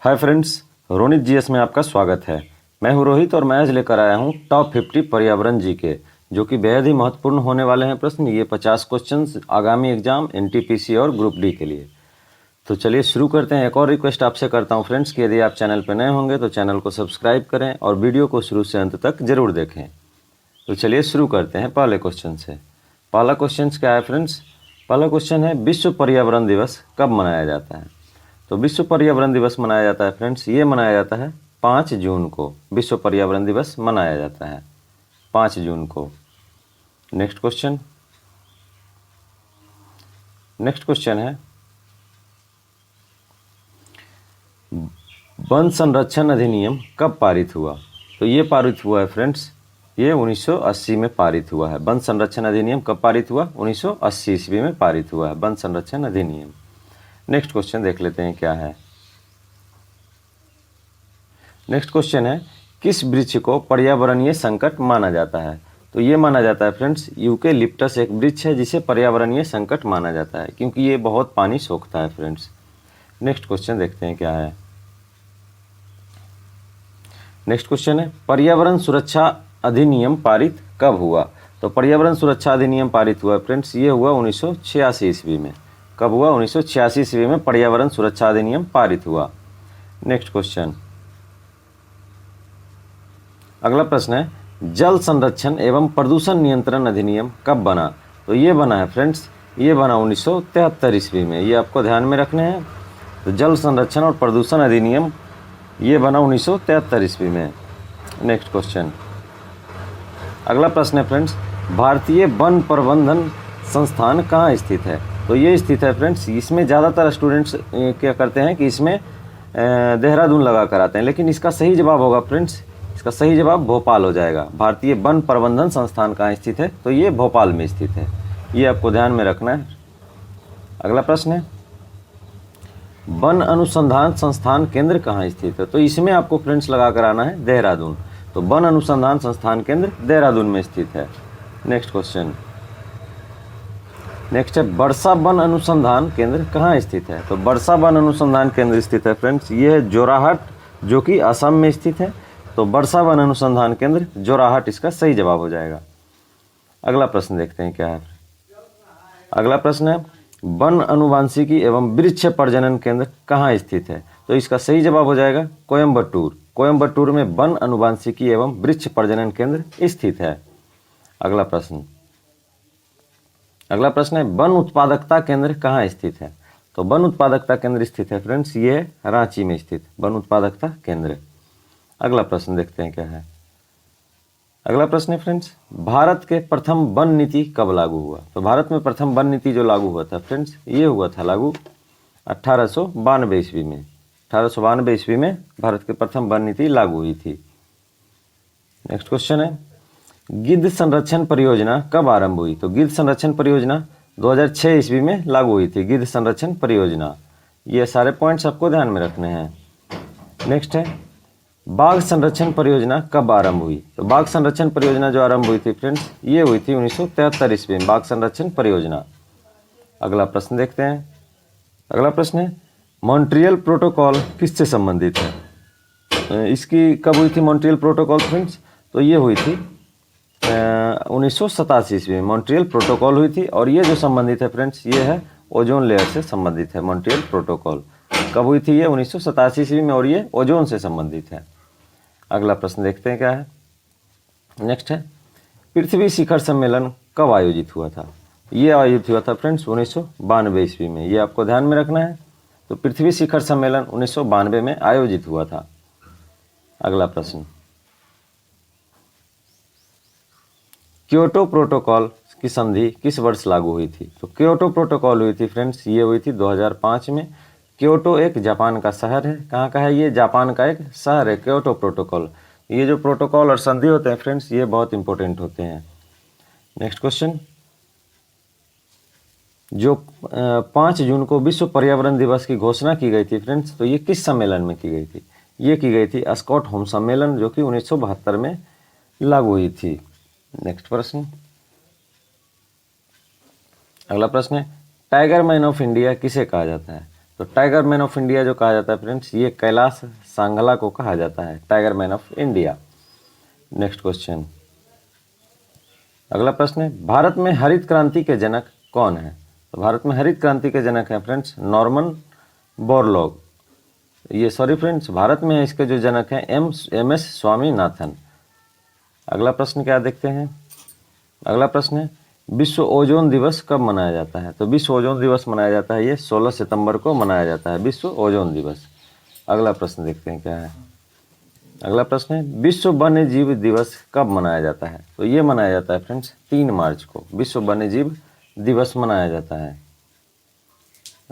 Hi friends, Ronit GS में आपका स्वागत है। मैं हूं रोहित और मैं आज लेकर आया हूं टॉप 50 पर्यावरण जीके, जो कि बेहद ही महत्वपूर्ण होने वाले हैं प्रश्न। ये 50 क्वेश्चंस आगामी एग्जाम एनटीपीसी और ग्रुप डी के लिए। तो चलिए शुरू करते हैं। एक और रिक्वेस्ट आपसे करता हूं फ्रेंड्स कि यदि आप चैनल पर नए होंगे तो चैनल को सब्सक्राइब करें और वीडियो को शुरू से अंत तक जरूर देखें। तो चलिए शुरू करते हैं पहले क्वेश्चन से। पहला क्वेश्चन क्या है फ्रेंड्स? पहला क्वेश्चन है, विश्व पर्यावरण दिवस कब मनाया जाता है? तो विश्व पर्यावरण दिवस मनाया जाता है फ्रेंड्स, ये मनाया जाता है 5 जून को। विश्व पर्यावरण दिवस मनाया जाता है 5 जून को। नेक्स्ट क्वेश्चन है, वन संरक्षण अधिनियम कब पारित हुआ? तो ये पारित हुआ है फ्रेंड्स, ये 1980 में पारित हुआ है। वन संरक्षण अधिनियम कब पारित हुआ? 1980 ईस्वी में पारित हुआ है वन संरक्षण अधिनियम। नेक्स्ट क्वेश्चन देख लेते हैं क्या है। नेक्स्ट क्वेश्चन है, किस वृक्ष को पर्यावरणीय संकट माना जाता है? तो ये माना जाता है फ्रेंड्स, यूकेलिप्टस एक वृक्ष है जिसे पर्यावरणीय संकट माना जाता है क्योंकि ये बहुत पानी सोखता है फ्रेंड्स। नेक्स्ट क्वेश्चन देखते हैं क्या है। नेक्स्ट क्वेश्चन है, पर्यावरण सुरक्षा अधिनियम पारित कब हुआ? तो पर्यावरण सुरक्षा अधिनियम पारित हुआ फ्रेंड्स, ये हुआ 1986 ईस्वी में। कब हुआ? 1986 ईस्वी में पर्यावरण सुरक्षा अधिनियम पारित हुआ। नेक्स्ट क्वेश्चन, अगला प्रश्न है, जल संरक्षण एवं प्रदूषण नियंत्रण अधिनियम कब बना? तो ये बना है फ्रेंड्स, ये बना 1973 ईस्वी में। ये आपको ध्यान में रखने हैं। तो जल संरक्षण और प्रदूषण अधिनियम ये बना 1973 ईस्वी में। नेक्स्ट क्वेश्चन, अगला प्रश्न है फ्रेंड्स, भारतीय वन प्रबंधन संस्थान कहाँ स्थित है? तो ये स्थित है फ्रेंड्स, इसमें ज़्यादातर स्टूडेंट्स क्या करते हैं कि इसमें देहरादून लगा कर आते हैं, लेकिन इसका सही जवाब होगा फ्रेंड्स, इसका सही जवाब भोपाल हो जाएगा। भारतीय वन प्रबंधन संस्थान कहाँ स्थित है? तो ये भोपाल में स्थित है। ये आपको ध्यान में रखना है। अगला प्रश्न है, वन अनुसंधान संस्थान केंद्र कहाँ स्थित है? तो इसमें आपको फ्रेंड्स लगा कर आना है देहरादून। तो वन अनुसंधान संस्थान केंद्र देहरादून में स्थित है। नेक्स्ट क्वेश्चन, नेक्स्ट है, वर्षा वन अनुसंधान केंद्र कहाँ स्थित है? तो वर्षा वन अनुसंधान केंद्र स्थित है फ्रेंड्स, ये है जोराहट, जो कि असम में स्थित है। तो वर्षा वन अनुसंधान केंद्र जोराहट इसका सही जवाब हो जाएगा। अगला प्रश्न देखते हैं क्या है। अगला प्रश्न है, वन अनुवांशिकी एवं वृक्ष प्रजनन केंद्र कहाँ स्थित है? तो इसका सही जवाब हो जाएगा कोयम्बटूर। कोयम्बटूर में वन अनुवांशिकी एवं वृक्ष प्रजनन केंद्र स्थित है। अगला प्रश्न है, वन उत्पादकता केंद्र कहाँ स्थित है? तो वन उत्पादकता केंद्र स्थित है फ्रेंड्स, ये रांची में स्थित वन उत्पादकता केंद्र। अगला प्रश्न देखते हैं क्या है। अगला प्रश्न है फ्रेंड्स, भारत के प्रथम वन नीति कब लागू हुआ? तो भारत में प्रथम वन नीति जो लागू हुआ था फ्रेंड्स, ये हुआ था लागू 1892 ईस्वी में। 1892 ईस्वी में भारत के प्रथम वन नीति लागू हुई थी। नेक्स्ट क्वेश्चन है, गिद्ध संरक्षण परियोजना कब आरंभ हुई? तो गिद्ध संरक्षण परियोजना 2006 ईस्वी में लागू हुई थी, गिद्ध संरक्षण परियोजना। ये सारे पॉइंट्स आपको ध्यान में रखने हैं। नेक्स्ट है, बाघ संरक्षण परियोजना कब आरंभ हुई? तो बाघ संरक्षण परियोजना जो आरंभ हुई थी फ्रेंड्स, ये हुई थी 1973 ईस्वी में, बाघ संरक्षण परियोजना। अगला प्रश्न देखते हैं। अगला प्रश्न है, मॉन्ट्रियल प्रोटोकॉल किससे संबंधित है? इसकी कब हुई थी मॉन्ट्रियल प्रोटोकॉल फ्रेंड्स? तो ये हुई थी 1987 ईस्वी में मॉन्ट्रियल प्रोटोकॉल हुई थी। और ये जो संबंधित है फ्रेंड्स, ये है ओजोन लेयर से संबंधित है। मॉन्ट्रियल प्रोटोकॉल कब हुई थी? ये 1987 ईस्वी में, और ये ओजोन से संबंधित है। अगला प्रश्न देखते हैं क्या है। नेक्स्ट है, पृथ्वी शिखर सम्मेलन कब आयोजित हुआ था? ये आयोजित हुआ था फ्रेंड्स 1992 ईस्वी में। ये आपको ध्यान में रखना है। तो पृथ्वी शिखर सम्मेलन 1992 में आयोजित हुआ था। अगला प्रश्न, क्योटो प्रोटोकॉल की संधि किस वर्ष लागू हुई थी? तो क्योटो प्रोटोकॉल हुई थी फ्रेंड्स, ये हुई थी 2005 में। क्योटो एक जापान का शहर है। कहाँ का है? ये जापान का एक शहर है क्योटो प्रोटोकॉल। ये जो प्रोटोकॉल और संधि होते हैं फ्रेंड्स, ये बहुत इंपॉर्टेंट होते हैं। नेक्स्ट क्वेश्चन, जो 5 जून को विश्व पर्यावरण दिवस की घोषणा की गई थी फ्रेंड्स, तो ये किस सम्मेलन में की गई थी? ये की गई थी स्टॉकहोम सम्मेलन, जो कि 1972 में लागू हुई थी। नेक्स्ट प्रश्न, अगला प्रश्न है, टाइगर मैन ऑफ इंडिया किसे कहा जाता है? तो टाइगर मैन ऑफ इंडिया जो कहा जाता है फ्रेंड्स, ये कैलाश सांघला को कहा जाता है tiger man of India. Next question, अगला प्रश्न है, भारत में हरित क्रांति के जनक कौन है? तो भारत में हरित क्रांति के जनक हैं फ्रेंड्स नॉर्मन बोरलॉग। ये सॉरी फ्रेंड्स, भारत में इसके जो जनक हैं एम एस स्वामीनाथन। अगला प्रश्न क्या देखते हैं, अगला प्रश्न है, विश्व ओजोन दिवस कब मनाया जाता है? तो विश्व ओजोन दिवस मनाया जाता है ये 16 सितंबर को मनाया जाता है विश्व ओजोन दिवस। अगला प्रश्न देखते हैं क्या है, अगला प्रश्न है, विश्व वन्य जीव दिवस कब मनाया जाता है? तो ये मनाया जाता है फ्रेंड्स 3 मार्च को विश्व वन्य जीव दिवस मनाया जाता है।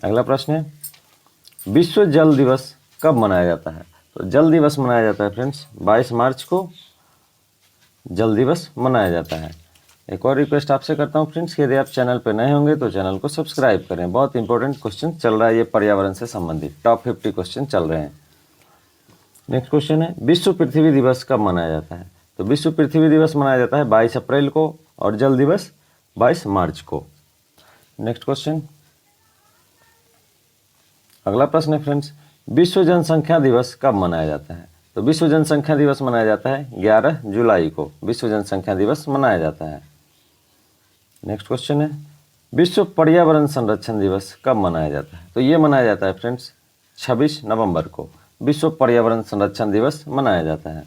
अगला प्रश्न है, विश्व जल दिवस कब मनाया जाता है? तो जल दिवस मनाया जाता है फ्रेंड्स 22 मार्च को जल दिवस मनाया जाता है। एक और रिक्वेस्ट आपसे करता हूँ फ्रेंड्स, यदि आप चैनल पर नए होंगे तो चैनल को सब्सक्राइब करें। बहुत इंपॉर्टेंट क्वेश्चन चल रहा है, ये पर्यावरण से संबंधित टॉप 50 क्वेश्चन चल रहे हैं। नेक्स्ट क्वेश्चन है, विश्व पृथ्वी दिवस कब मनाया जाता है? तो विश्व पृथ्वी दिवस मनाया जाता है 22 अप्रैल को और जल दिवस 22 मार्च को। नेक्स्ट क्वेश्चन, अगला प्रश्न है फ्रेंड्स, विश्व जनसंख्या दिवस कब मनाया जाता है? तो विश्व जनसंख्या दिवस मनाया जाता है 11 जुलाई को विश्व जनसंख्या दिवस मनाया जाता है। नेक्स्ट क्वेश्चन है, विश्व पर्यावरण संरक्षण दिवस कब मनाया जाता है? तो ये मनाया जाता है फ्रेंड्स 26 नवंबर को विश्व पर्यावरण संरक्षण दिवस मनाया जाता है।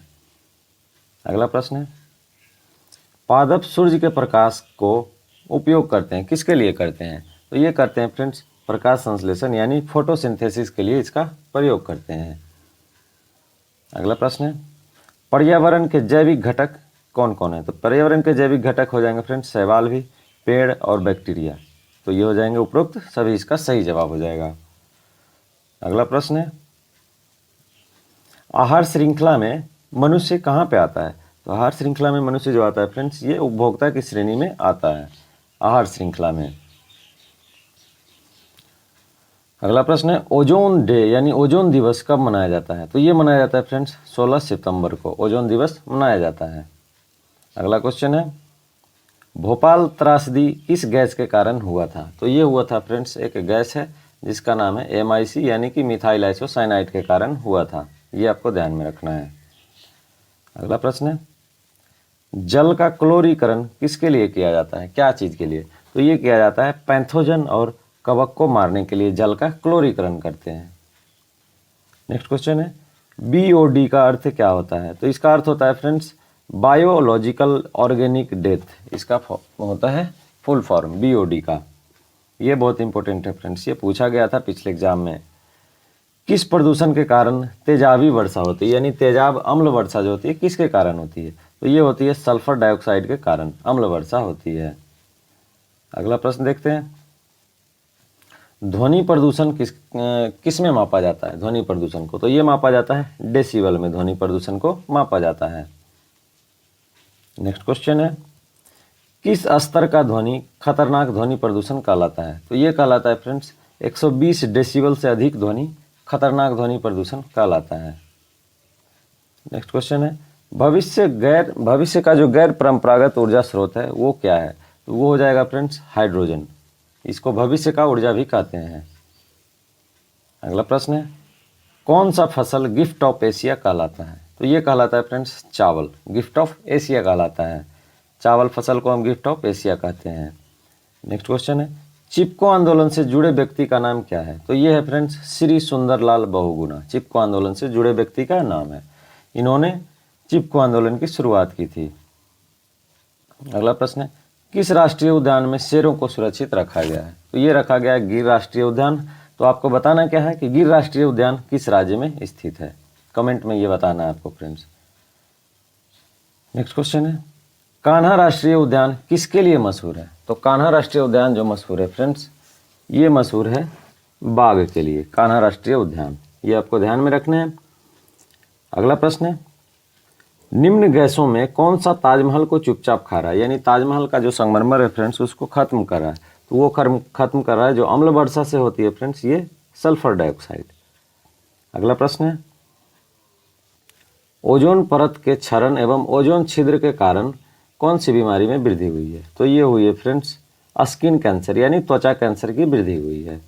अगला प्रश्न है, पादप सूर्य के प्रकाश को उपयोग करते हैं, किसके लिए करते हैं? तो ये करते हैं फ्रेंड्स प्रकाश संश्लेषण यानी फोटोसिंथेसिस के लिए इसका प्रयोग करते हैं। अगला प्रश्न है, पर्यावरण के जैविक घटक कौन कौन है? तो पर्यावरण के जैविक घटक हो जाएंगे फ्रेंड्स शैवाल भी, पेड़ और बैक्टीरिया। तो ये हो जाएंगे उपरोक्त सभी, इसका सही जवाब हो जाएगा। अगला प्रश्न है, आहार श्रृंखला में मनुष्य कहाँ पे आता है? तो आहार श्रृंखला में मनुष्य जो आता है फ्रेंड्स ये उपभोक्ता की श्रेणी में आता है आहार श्रृंखला में। अगला प्रश्न है, ओजोन डे यानी ओजोन दिवस कब मनाया जाता है? तो ये मनाया जाता है फ्रेंड्स 16 सितंबर को ओजोन दिवस मनाया जाता है। अगला क्वेश्चन है, भोपाल त्रासदी किस गैस के कारण हुआ था? तो ये हुआ था फ्रेंड्स एक गैस है जिसका नाम है MIC यानी कि मिथाइल आइसोसाइनाइड के कारण हुआ था, ये आपको ध्यान में रखना है। अगला प्रश्न है, जल का क्लोरीकरण किसके लिए किया जाता है, क्या चीज़ के लिए? तो ये किया जाता है पैथोजन और कवक को मारने के लिए जल का क्लोरीकरण करते हैं। नेक्स्ट क्वेश्चन है, BOD का अर्थ क्या होता है? तो इसका अर्थ होता है फ्रेंड्स बायोलॉजिकल ऑर्गेनिक डेथ, इसका होता है फुल फॉर्म BOD का। ये बहुत इंपॉर्टेंट है फ्रेंड्स, ये पूछा गया था पिछले एग्जाम में। किस प्रदूषण के कारण तेजाबी वर्षा होती है यानी तेजाब अम्ल वर्षा जो होती है किसके कारण होती है? तो ये होती है सल्फर डाइऑक्साइड के कारण अम्ल वर्षा होती है। अगला प्रश्न देखते हैं, ध्वनि प्रदूषण किस में मापा जाता है? ध्वनि प्रदूषण को तो ये मापा जाता है डेसिबल में, ध्वनि प्रदूषण को मापा जाता है। नेक्स्ट क्वेश्चन है, किस स्तर का ध्वनि खतरनाक ध्वनि प्रदूषण कहलाता है? तो ये कहलाता है फ्रेंड्स 120 डेसिबल से अधिक ध्वनि खतरनाक ध्वनि प्रदूषण कहलाता है। नेक्स्ट क्वेश्चन है, भविष्य का जो गैर परंपरागत ऊर्जा स्रोत है वो क्या है? तो वो हो जाएगा फ्रेंड्स हाइड्रोजन, इसको भविष्य का ऊर्जा भी कहते हैं। अगला प्रश्न है, कौन सा फसल गिफ्ट ऑफ एशिया कहलाता है? तो ये कहलाता है फ्रेंड्स चावल, गिफ्ट ऑफ एशिया कहलाता है। चावल फसल को हम गिफ्ट ऑफ एशिया कहते हैं। नेक्स्ट क्वेश्चन है, चिपको आंदोलन से जुड़े व्यक्ति का नाम क्या है? तो ये है फ्रेंड्स श्री सुंदरलाल बहुगुणा, चिपको आंदोलन से जुड़े व्यक्ति का नाम है। इन्होंने चिपको आंदोलन की शुरुआत की थी। अगला प्रश्न है, किस राष्ट्रीय उद्यान में शेरों को सुरक्षित रखा गया है? तो ये रखा गया है गिर राष्ट्रीय उद्यान। तो आपको बताना क्या है कि गिर राष्ट्रीय उद्यान किस राज्य में स्थित है, कमेंट में ये बताना है आपको फ्रेंड्स। नेक्स्ट क्वेश्चन है, कान्हा राष्ट्रीय उद्यान किसके लिए मशहूर है? तो कान्हा राष्ट्रीय उद्यान जो मशहूर है फ्रेंड्स ये मशहूर है बाघ के लिए, कान्हा राष्ट्रीय उद्यान, ये आपको ध्यान में रखना है। अगला प्रश्न है, निम्न गैसों में कौन सा ताजमहल को चुपचाप खा रहा है? यानी ताजमहल का जो संगमरमर है फ्रेंड्स उसको खत्म कर रहा है, तो वो खत्म कर रहा है जो अम्ल वर्षा से होती है फ्रेंड्स ये सल्फर डाइऑक्साइड। अगला प्रश्न है, ओजोन परत के क्षरण एवं ओजोन छिद्र के कारण कौन सी बीमारी में वृद्धि हुई है? तो ये हुई है फ्रेंड्स स्किन कैंसर यानी त्वचा कैंसर की वृद्धि हुई है।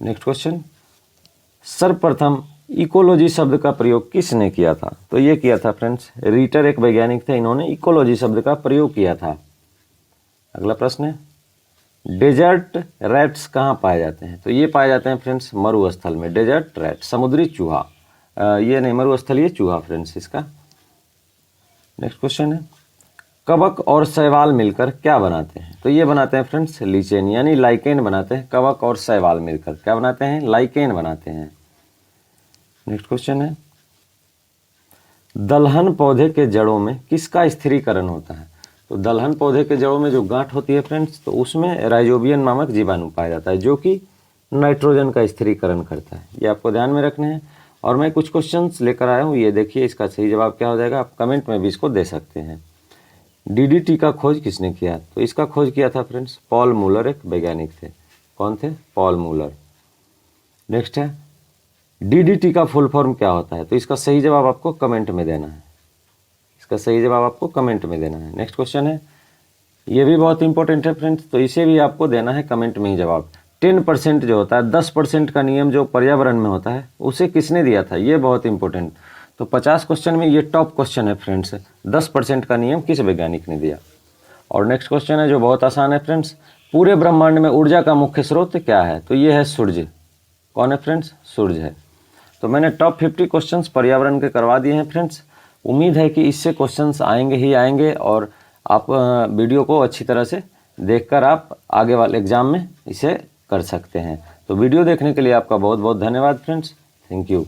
नेक्स्ट क्वेश्चन, सर्वप्रथम इकोलॉजी शब्द का प्रयोग किसने किया था? तो ये किया था फ्रेंड्स रीटर, एक वैज्ञानिक थे, इन्होंने इकोलॉजी शब्द का प्रयोग किया था। अगला प्रश्न है, डेजर्ट रैट्स कहाँ पाए जाते हैं? तो ये पाए जाते हैं फ्रेंड्स मरुस्थल में। डेजर्ट रैट समुद्री चूहा, ये नहीं मरुस्थलीय चूहा फ्रेंड्स इसका। नेक्स्ट क्वेश्चन है, कवक और शैवाल मिलकर क्या बनाते हैं? तो ये बनाते हैं फ्रेंड्स लीचेन, यानी लाइकेन बनाते हैं। कवक और शैवाल मिलकर क्या बनाते हैं? लाइकेन बनाते हैं। नेक्स्ट क्वेश्चन है, दलहन पौधे के जड़ों में किसका स्थिरीकरण होता है? तो दलहन पौधे के जड़ों में जो गांठ होती है फ्रेंड्स, तो उसमें राइजोबियम नामक जीवाणु पाया जाता है जो कि नाइट्रोजन का स्थिरीकरण करता है। ये आपको ध्यान में रखने हैं। और मैं कुछ क्वेश्चंस लेकर आया हूँ, ये देखिए इसका सही जवाब क्या हो जाएगा, आप कमेंट में भी इसको दे सकते हैं। डीडीटी का खोज किसने किया? तो इसका खोज किया था फ्रेंड्स पॉल मूलर, एक वैज्ञानिक थे। कौन थे? Paul Müller. नेक्स्ट है, डीडीटी का फुल फॉर्म क्या होता है? तो इसका सही जवाब आपको कमेंट में देना है। इसका सही जवाब आपको कमेंट में देना है। नेक्स्ट क्वेश्चन है, ये भी बहुत इंपॉर्टेंट है फ्रेंड्स, तो इसे भी आपको देना है कमेंट में ही जवाब। 10% जो होता है, 10% का नियम जो पर्यावरण में होता है, उसे किसने दिया था? ये बहुत इंपॉर्टेंट। तो 50 क्वेश्चन में ये टॉप क्वेश्चन है फ्रेंड्स, 10% का नियम किस वैज्ञानिक ने दिया? और नेक्स्ट क्वेश्चन है जो बहुत आसान है फ्रेंड्स, पूरे ब्रह्मांड में ऊर्जा का मुख्य स्रोत क्या है? तो ये है सूर्य। कौन है फ्रेंड्स? सूर्य है। तो मैंने टॉप 50 क्वेश्चंस पर्यावरण के करवा दिए हैं फ्रेंड्स। उम्मीद है कि इससे क्वेश्चंस आएंगे ही आएंगे और आप वीडियो को अच्छी तरह से देखकर आप आगे वाले एग्जाम में इसे कर सकते हैं। तो वीडियो देखने के लिए आपका बहुत बहुत धन्यवाद फ्रेंड्स। Thank you.